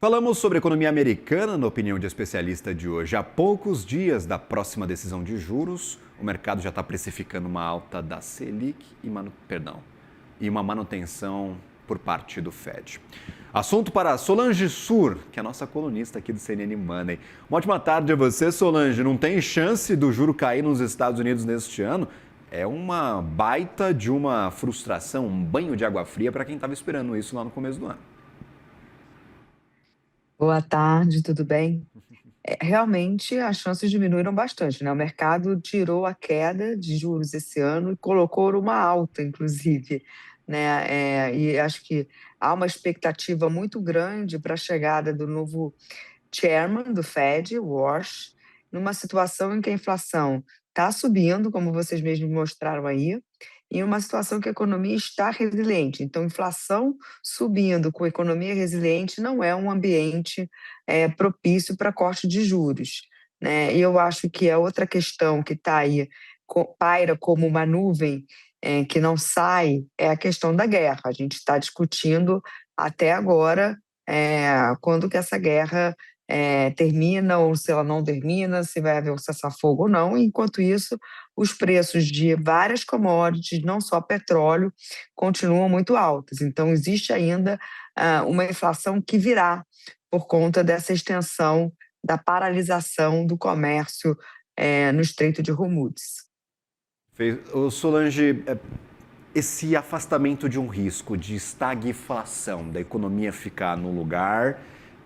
Falamos sobre economia americana na opinião de especialista de hoje. Há poucos dias da próxima decisão de juros, o mercado já está precificando uma alta da Selic e uma manutenção por parte do Fed. Assunto para Solange Sur, que é a nossa colunista aqui do CNN Money. Uma ótima tarde a você, Solange. Não tem chance do juro cair nos Estados Unidos neste ano? É uma baita de uma frustração, um banho de água fria para quem estava esperando isso lá no começo do ano. Boa tarde, tudo bem? Realmente as chances diminuíram bastante, né? O mercado tirou a queda de juros esse ano e colocou numa alta, inclusive, né? E acho que há uma expectativa muito grande para a chegada do novo chairman do Fed, Walsh, numa situação em que a inflação está subindo, como vocês mesmos mostraram aí, e uma situação que a economia está resiliente. Então, inflação subindo com economia resiliente não é um ambiente propício para corte de juros, né? E eu acho que a outra questão que está aí, paira como uma nuvem que não sai, é a questão da guerra. A gente está discutindo até agora quando que essa guerra termina ou se ela não termina, se vai haver um cessar-fogo ou não. Enquanto isso, os preços de várias commodities, não só petróleo, continuam muito altos. Então, existe ainda uma inflação que virá por conta dessa extensão da paralisação do comércio no Estreito de Hormuz. Solange, esse afastamento de um risco de estagflação, da economia ficar no lugar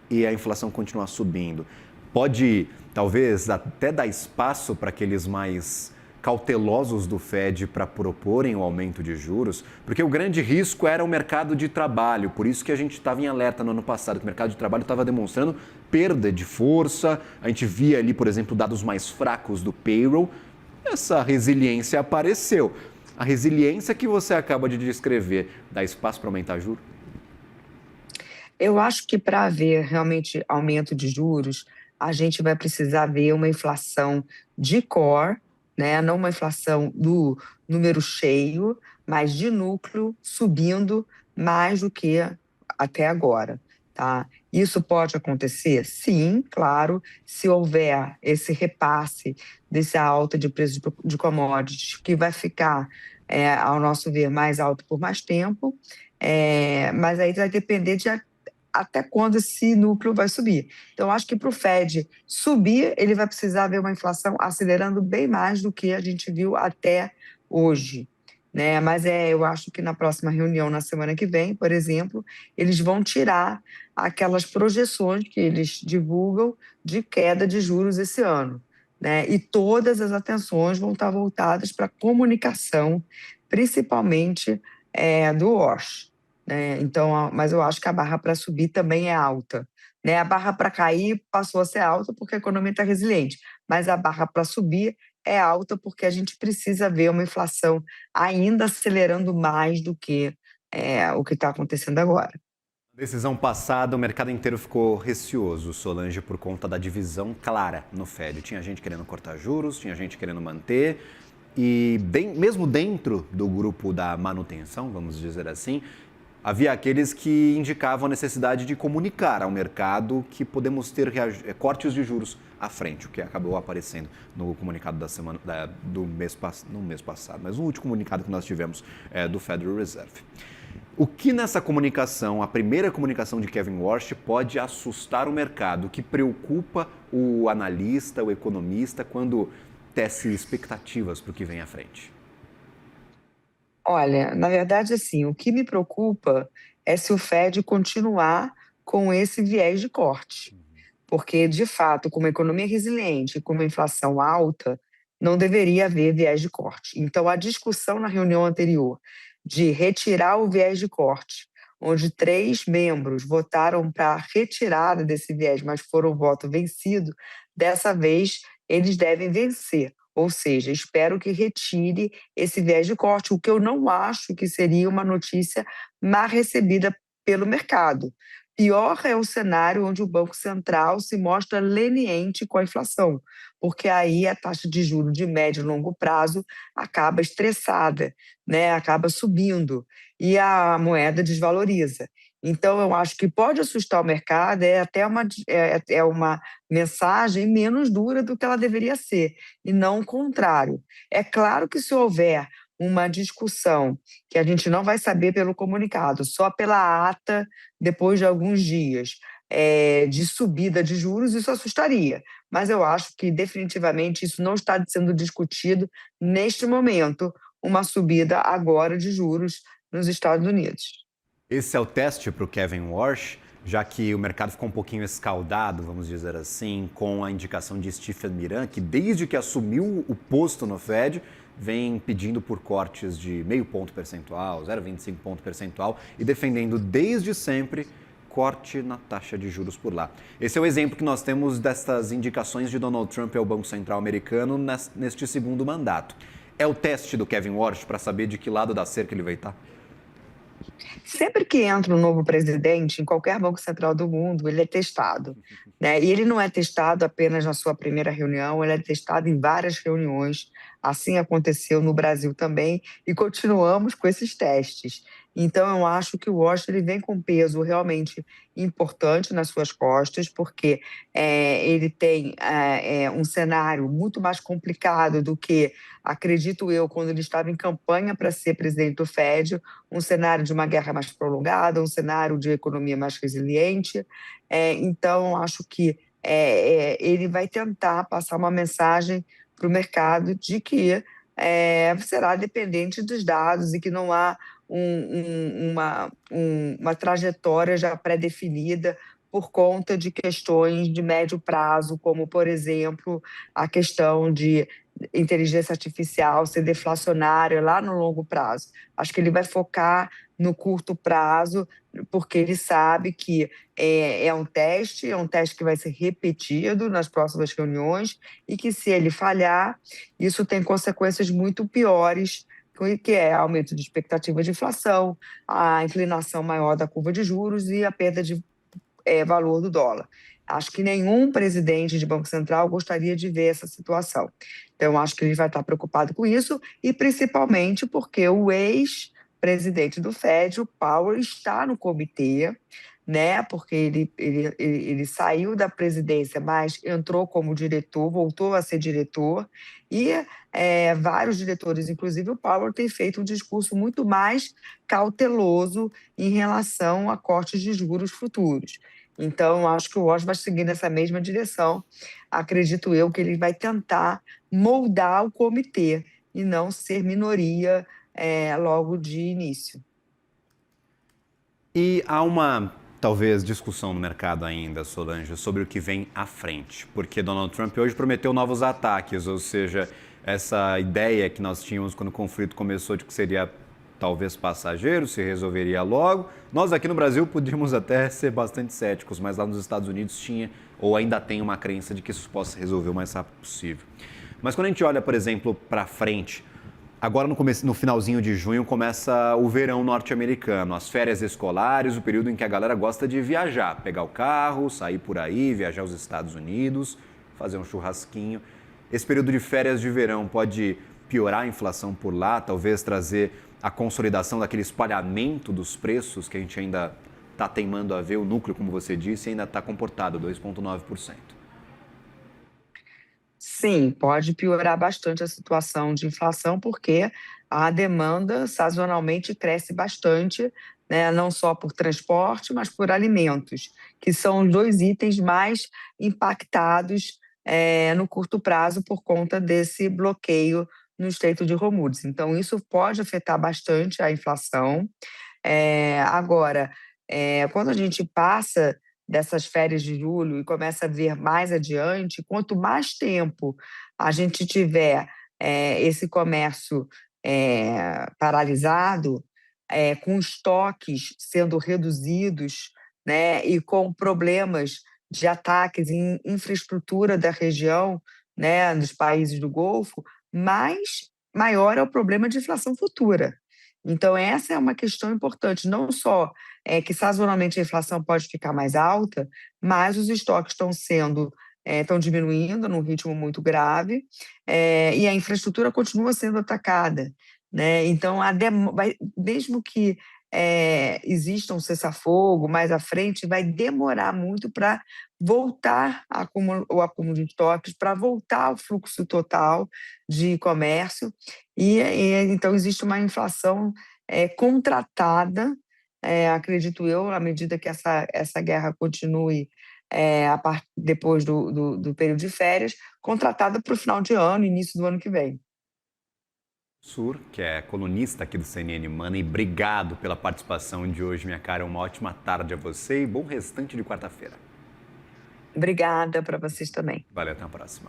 e a inflação continuar subindo, pode talvez até dar espaço para aqueles mais cautelosos do Fed para proporem o aumento de juros? Porque o grande risco era o mercado de trabalho, por isso que a gente estava em alerta no ano passado, que o mercado de trabalho estava demonstrando perda de força, a gente via ali, por exemplo, dados mais fracos do payroll. Essa resiliência apareceu. A resiliência que você acaba de descrever dá espaço para aumentar juros? Eu acho que para haver realmente aumento de juros, a gente vai precisar ver uma inflação de core, né? Não uma inflação do número cheio, mas de núcleo subindo mais do que até agora, tá? Isso pode acontecer? Sim, claro, se houver esse repasse dessa alta de preços de commodities, que vai ficar, ao nosso ver, mais alto por mais tempo, mas aí vai depender de até quando esse núcleo vai subir. Então, acho que para o Fed subir, ele vai precisar ver uma inflação acelerando bem mais do que a gente viu até hoje, né? Mas eu acho que na próxima reunião, na semana que vem, por exemplo, eles vão tirar aquelas projeções que eles divulgam de queda de juros esse ano, né? E todas as atenções vão estar voltadas para a comunicação, principalmente do Wash, né? Então, mas eu acho que a barra para subir também é alta, né? A barra para cair passou a ser alta porque a economia está resiliente, mas a barra para subir é alta porque a gente precisa ver uma inflação ainda acelerando mais do que o que está acontecendo agora. Decisão passada, o mercado inteiro ficou receoso, Solange, por conta da divisão clara no Fed. Tinha gente querendo cortar juros, tinha gente querendo manter, e mesmo dentro do grupo da manutenção, vamos dizer assim, havia aqueles que indicavam a necessidade de comunicar ao mercado que podemos ter cortes de juros à frente, o que acabou aparecendo no comunicado da semana, no mês passado, mas no último comunicado que nós tivemos do Federal Reserve. O que nessa comunicação, a primeira comunicação de Kevin Warsh, pode assustar o mercado? O que preocupa o analista, o economista, quando tece expectativas para o que vem à frente? Olha, na verdade, assim, o que me preocupa é se o Fed continuar com esse viés de corte. Porque, de fato, com uma economia resiliente, com uma inflação alta, não deveria haver viés de corte. Então, a discussão na reunião anterior de retirar o viés de corte, onde 3 membros votaram para a retirada desse viés, mas foram voto vencido, dessa vez eles devem vencer. Ou seja, espero que retire esse viés de corte, o que eu não acho que seria uma notícia mal recebida pelo mercado. Pior é o cenário onde o Banco Central se mostra leniente com a inflação, porque aí a taxa de juros de médio e longo prazo acaba estressada, né? Acaba subindo e a moeda desvaloriza. Então, eu acho que pode assustar o mercado, é até uma mensagem menos dura do que ela deveria ser, e não o contrário. É claro que se houver uma discussão que a gente não vai saber pelo comunicado, só pela ata, depois de alguns dias, de subida de juros, isso assustaria. Mas eu acho que definitivamente isso não está sendo discutido neste momento, uma subida agora de juros nos Estados Unidos. Esse é o teste para o Kevin Warsh, já que o mercado ficou um pouquinho escaldado, vamos dizer assim, com a indicação de Stephen Miran, que desde que assumiu o posto no Fed, vem pedindo por cortes de meio ponto percentual, 0,25 ponto percentual e defendendo desde sempre corte na taxa de juros por lá. Esse é o exemplo que nós temos destas indicações de Donald Trump ao Banco Central americano neste segundo mandato. É o teste do Kevin Warsh para saber de que lado da cerca ele vai estar? Sempre que entra um novo presidente, em qualquer banco central do mundo, ele é testado, né? E ele não é testado apenas na sua primeira reunião, ele é testado em várias reuniões. Assim aconteceu no Brasil também e continuamos com esses testes. Então, eu acho que o Washington ele vem com um peso realmente importante nas suas costas, porque ele tem um cenário muito mais complicado do que, acredito eu, quando ele estava em campanha para ser presidente do Fed, um cenário de uma guerra mais prolongada, um cenário de economia mais resiliente. Então, acho que ele vai tentar passar uma mensagem para o mercado de que será dependente dos dados e que não há uma trajetória já pré-definida por conta de questões de médio prazo, como, por exemplo, a questão de inteligência artificial ser deflacionária lá no longo prazo. Acho que ele vai focar no curto prazo, porque ele sabe que é um teste que vai ser repetido nas próximas reuniões e que, se ele falhar, isso tem consequências muito piores, que é aumento de expectativa de inflação, a inclinação maior da curva de juros e a perda de valor do dólar. Acho que nenhum presidente de Banco Central gostaria de ver essa situação. Então, acho que ele vai estar preocupado com isso, e principalmente porque o ex-presidente do Fed, o Powell, está no comitê, né? Porque ele saiu da presidência, mas entrou como diretor, voltou a ser diretor, e vários diretores, inclusive o Powell, tem feito um discurso muito mais cauteloso em relação a cortes de juros futuros. Então, acho que o Washington vai seguir nessa mesma direção. Acredito eu que ele vai tentar moldar o comitê e não ser minoria logo de início. E há uma, talvez, discussão no mercado ainda, Solange, sobre o que vem à frente. Porque Donald Trump hoje prometeu novos ataques, ou seja, essa ideia que nós tínhamos quando o conflito começou de que seria talvez passageiro, se resolveria logo. Nós aqui no Brasil podíamos até ser bastante céticos, mas lá nos Estados Unidos tinha ou ainda tem uma crença de que isso possa resolver o mais rápido possível. Mas quando a gente olha, por exemplo, para frente, agora no finalzinho de junho começa o verão norte-americano, as férias escolares, o período em que a galera gosta de viajar, pegar o carro, sair por aí, viajar aos Estados Unidos, fazer um churrasquinho. Esse período de férias de verão pode piorar a inflação por lá, talvez trazer a consolidação daquele espalhamento dos preços que a gente ainda está teimando a ver, o núcleo, como você disse, ainda está comportado, 2,9%. Sim, pode piorar bastante a situação de inflação, porque a demanda sazonalmente cresce bastante, né, não só por transporte, mas por alimentos, que são os dois itens mais impactados no curto prazo por conta desse bloqueio no Estreito de Hormuz. Então, isso pode afetar bastante a inflação. Agora, quando a gente passa dessas férias de julho e começa a ver mais adiante, quanto mais tempo a gente tiver esse comércio paralisado, com estoques sendo reduzidos, né, e com problemas de ataques em infraestrutura da região, né, dos países do Golfo, mais maior é o problema de inflação futura. Então, essa é uma questão importante, não só que sazonalmente a inflação pode ficar mais alta, mas os estoques estão diminuindo num ritmo muito grave, e a infraestrutura continua sendo atacada, né? Então, mesmo que exista um cessar-fogo mais à frente, vai demorar muito para voltar o acúmulo de estoques, para voltar ao fluxo total de comércio, então existe uma inflação contratada, acredito eu, à medida que essa guerra continue, depois do período de férias, contratada para o final de ano, início do ano que vem. Sur, que é colunista aqui do CNN Money, obrigado pela participação de hoje, minha cara. Uma ótima tarde a você e bom restante de quarta-feira. Obrigada para vocês também. Valeu, até a próxima.